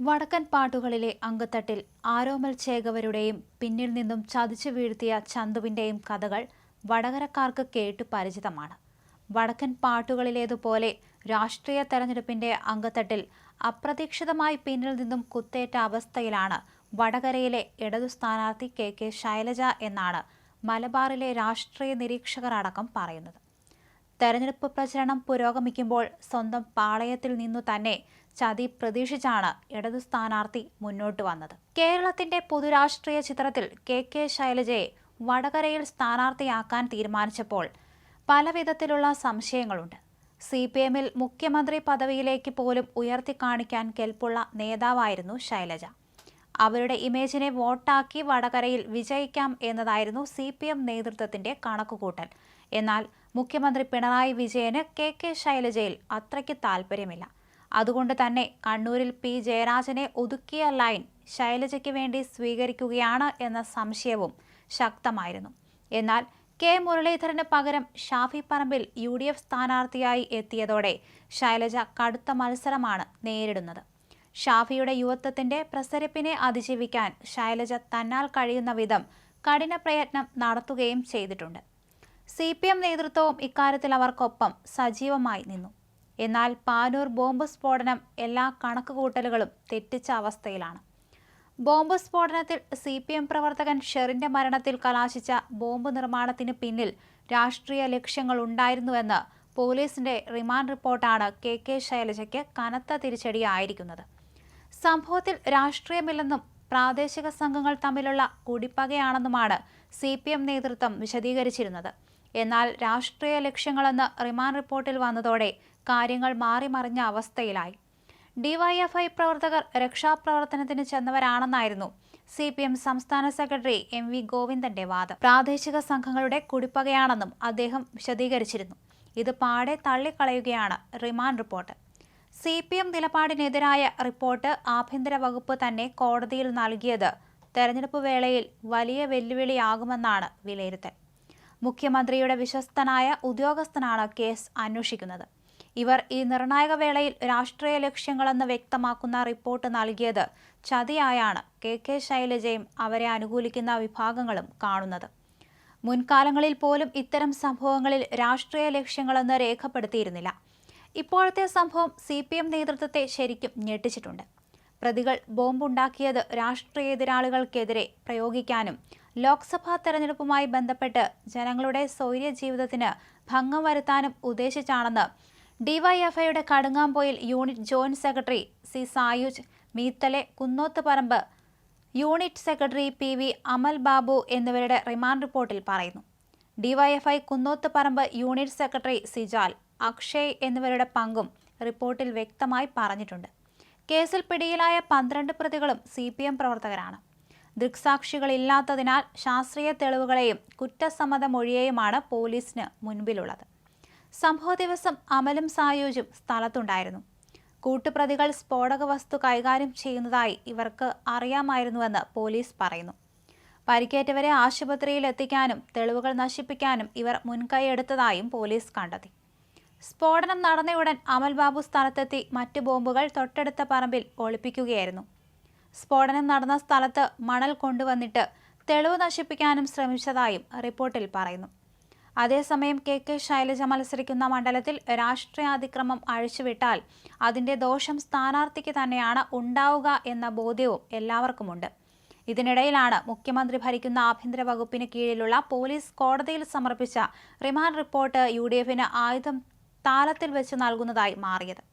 വടക്കൻ പാട്ടുകളിലെ അങ്കത്തട്ടിൽ ആരോമൽ ചേകവരുടെയും പിന്നിൽ നിന്നും ചതിച്ചു വീഴ്ത്തിയ ചന്തുവിന്റെയും കഥകൾ വടകരക്കാർക്ക് കേട്ടു പരിചിതമാണ്. വടക്കൻ പാട്ടുകളിലേതുപോലെ രാഷ്ട്രീയ തെരഞ്ഞെടുപ്പിന്റെ അങ്കത്തട്ടിൽ അപ്രതീക്ഷിതമായി പിന്നിൽ നിന്നും കുത്തേറ്റ അവസ്ഥയിലാണ് വടകരയിലെ ഇടതു സ്ഥാനാർത്ഥി കെ ശൈലജ എന്നാണ് മലബാറിലെ രാഷ്ട്രീയ നിരീക്ഷകർ അടക്കം പറയുന്നത്. തെരഞ്ഞെടുപ്പ് പ്രചരണം പുരോഗമിക്കുമ്പോൾ സ്വന്തം പാളയത്തിൽ നിന്നു തന്നെ ചതി പ്രതീക്ഷിച്ചാണ് ഇടതു സ്ഥാനാർത്ഥി മുന്നോട്ട് വന്നത്. കേരളത്തിന്റെ പൊതുരാഷ്ട്രീയ ചിത്രത്തിൽ കെ ശൈലജയെ വടകരയിൽ സ്ഥാനാർത്ഥിയാക്കാൻ തീരുമാനിച്ചപ്പോൾ പലവിധത്തിലുള്ള സംശയങ്ങളുണ്ട്. CPM-ൽ മുഖ്യമന്ത്രി പദവിയിലേക്ക് പോലും ഉയർത്തിക്കാണിക്കാൻ കെൽപ്പുള്ള നേതാവായിരുന്നു ശൈലജ. അവരുടെ ഇമേജിനെ വോട്ടാക്കി വടകരയിൽ വിജയിക്കാം എന്നതായിരുന്നു CPM നേതൃത്വത്തിന്റെ കണക്കുകൂട്ടൽ. എന്നാൽ മുഖ്യമന്ത്രി പിണറായി വിജയന് കെ ശൈലജയിൽ അത്രയ്ക്ക് താല്പര്യമില്ല. അതുകൊണ്ട് തന്നെ കണ്ണൂരിൽ P. ജയരാജനെ ഒതുക്കിയ ലൈൻ ശൈലജയ്ക്ക് വേണ്ടി സ്വീകരിക്കുകയാണ് എന്ന സംശയവും ശക്തമായിരുന്നു. എന്നാൽ കെ മുരളീധരന് പകരം ഷാഫി പറമ്പിൽ UDF സ്ഥാനാർത്ഥിയായി എത്തിയതോടെ ശൈലജ കടുത്ത മത്സരമാണ് നേരിടുന്നത്. ഷാഫിയുടെ യുവത്വത്തിന്റെ പ്രസരിപ്പിനെ അതിജീവിക്കാൻ ശൈലജ തന്നാൽ കഴിയുന്ന വിധം കഠിന പ്രയത്നം നടത്തുകയും ചെയ്തിട്ടുണ്ട്. CPM നേതൃത്വവും ഇക്കാര്യത്തിൽ അവർക്കൊപ്പം സജീവമായി നിന്നു. എന്നാൽ പാനൂർ ബോംബ് സ്ഫോടനം എല്ലാ കണക്കുകൂട്ടലുകളും തെറ്റിച്ച അവസ്ഥയിലാണ്. ബോംബ് സ്ഫോടനത്തിൽ CPM പ്രവർത്തകൻ ഷെറിന്റെ മരണത്തിൽ കലാശിച്ച ബോംബ് നിർമ്മാണത്തിന് പിന്നിൽ രാഷ്ട്രീയ ലക്ഷ്യങ്ങൾ ഉണ്ടായിരുന്നുവെന്ന് പോലീസിന്റെ റിമാൻഡ് റിപ്പോർട്ടാണ് കെ ശൈലജയ്ക്ക് കനത്ത തിരിച്ചടിയായിരിക്കുന്നത്. സംഭവത്തിൽ രാഷ്ട്രീയമില്ലെന്നും പ്രാദേശിക സംഘങ്ങൾ തമ്മിലുള്ള കുടിപ്പകയാണെന്നുമാണ് CPM നേതൃത്വം വിശദീകരിച്ചിരുന്നത്. എന്നാൽ രാഷ്ട്രീയ ലക്ഷ്യങ്ങളെന്ന് റിമാൻഡ് റിപ്പോർട്ടിൽ വന്നതോടെ കാര്യങ്ങൾ മാറിമറിഞ്ഞ അവസ്ഥയിലായി. DYFI പ്രവർത്തകർ രക്ഷാപ്രവർത്തനത്തിന് ചെന്നവരാണെന്നായിരുന്നു CPM സംസ്ഥാന സെക്രട്ടറി MV ഗോവിന്ദന്റെ വാദം. പ്രാദേശിക സംഘങ്ങളുടെ കുടിപ്പകയാണെന്നും അദ്ദേഹം വിശദീകരിച്ചിരുന്നു. ഇത് പാടെ തള്ളിക്കളയുകയാണ് റിമാൻഡ് റിപ്പോർട്ട്. CPM നിലപാടിനെതിരായ റിപ്പോർട്ട് ആഭ്യന്തര വകുപ്പ് തന്നെ കോടതിയിൽ നൽകിയത് തെരഞ്ഞെടുപ്പ് വേളയിൽ വലിയ വെല്ലുവിളിയാകുമെന്നാണ് വിലയിരുത്തൽ. മുഖ്യമന്ത്രിയുടെ വിശ്വസ്തനായ ഉദ്യോഗസ്ഥനാണ് കേസ് അന്വേഷിക്കുന്നത്. ഇവർ ഈ നിർണായക വേളയിൽ രാഷ്ട്രീയ ലക്ഷ്യങ്ങളെന്ന് വ്യക്തമാക്കുന്ന റിപ്പോർട്ട് നൽകിയത് ചതിയായാണ് കെ ശൈലജയും അവരെ അനുകൂലിക്കുന്ന വിഭാഗങ്ങളും കാണുന്നത്. മുൻകാലങ്ങളിൽ പോലും ഇത്തരം സംഭവങ്ങളിൽ രാഷ്ട്രീയ ലക്ഷ്യങ്ങളെന്ന് രേഖപ്പെടുത്തിയിരുന്നില്ല. ഇപ്പോഴത്തെ സംഭവം CPM നേതൃത്വത്തെ ശരിക്കും ഞെട്ടിച്ചിട്ടുണ്ട്. പ്രതികൾ ബോംബുണ്ടാക്കിയത് രാഷ്ട്രീയ എതിരാളികൾക്കെതിരെ പ്രയോഗിക്കാനും ലോക്സഭാ തെരഞ്ഞെടുപ്പുമായി ബന്ധപ്പെട്ട് ജനങ്ങളുടെ സ്വൈര്യ ജീവിതത്തിന് ഭംഗം വരുത്താനും ഉദ്ദേശിച്ചാണെന്ന് DYFIയുടെ Kadungampoyil unit joint secretary C. Sayuj, Meethale Kunnothuparamba unit secretary PV Amal Babu എന്നിവരുടെ റിമാൻഡ് റിപ്പോർട്ടിൽ പറയുന്നു. DYFI Kunnothuparamba unit secretary Sijal, Akshay എന്നിവരുടെ പങ്കും റിപ്പോർട്ടിൽ വ്യക്തമായി പറഞ്ഞിട്ടുണ്ട്. കേസിൽ പിടിയിലായ 12 പ്രതികളും CPM പ്രവർത്തകരാണ്. ദൃക്സാക്ഷികളില്ലാത്തതിനാൽ ശാസ്ത്രീയ തെളിവുകളെയും കുറ്റസമ്മത മൊഴിയെയുമാണ് പോലീസിന് മുൻപിലുള്ളത്. സംഭവ ദിവസം അമലും സായുജും സ്ഥലത്തുണ്ടായിരുന്നു. കൂട്ടുപ്രതികൾ സ്ഫോടക വസ്തു കൈകാര്യം ചെയ്യുന്നതായി ഇവർക്ക് അറിയാമായിരുന്നുവെന്ന് പോലീസ് പറയുന്നു. പരിക്കേറ്റവരെ ആശുപത്രിയിൽ എത്തിക്കാനും തെളിവുകൾ നശിപ്പിക്കാനും ഇവർ മുൻകൈയെടുത്തതായും പോലീസ് കണ്ടെത്തി. സ്ഫോടനം നടന്നയുടൻ അമൽ ബാബു സ്ഥലത്തെത്തി മറ്റ് ബോംബുകൾ തൊട്ടടുത്ത പറമ്പിൽ ഒളിപ്പിക്കുകയായിരുന്നു. സ്ഫോടനം നടന്ന സ്ഥലത്ത് മണൽ കൊണ്ടുവന്നിട്ട് തെളിവ് നശിപ്പിക്കാനും ശ്രമിച്ചതായും റിപ്പോർട്ടിൽ പറയുന്നു. അതേസമയം കെ ശൈലജ മത്സരിക്കുന്ന മണ്ഡലത്തിൽ രാഷ്ട്രീയ അതിക്രമം അഴിച്ചുവിട്ടാൽ അതിന്റെ ദോഷം സ്ഥാനാർത്ഥിക്ക് തന്നെയാണ് ഉണ്ടാവുക എന്ന ബോധ്യവും എല്ലാവർക്കുമുണ്ട്. ഇതിനിടയിലാണ് മുഖ്യമന്ത്രി ഭരിക്കുന്ന ആഭ്യന്തര വകുപ്പിന് കീഴിലുള്ള പോലീസ് കോടതിയിൽ സമർപ്പിച്ച റിമാൻഡ് റിപ്പോർട്ട് UDFന് ആയുധം താലത്തിൽ വെച്ച് നൽകുന്നതായി മാറിയത്.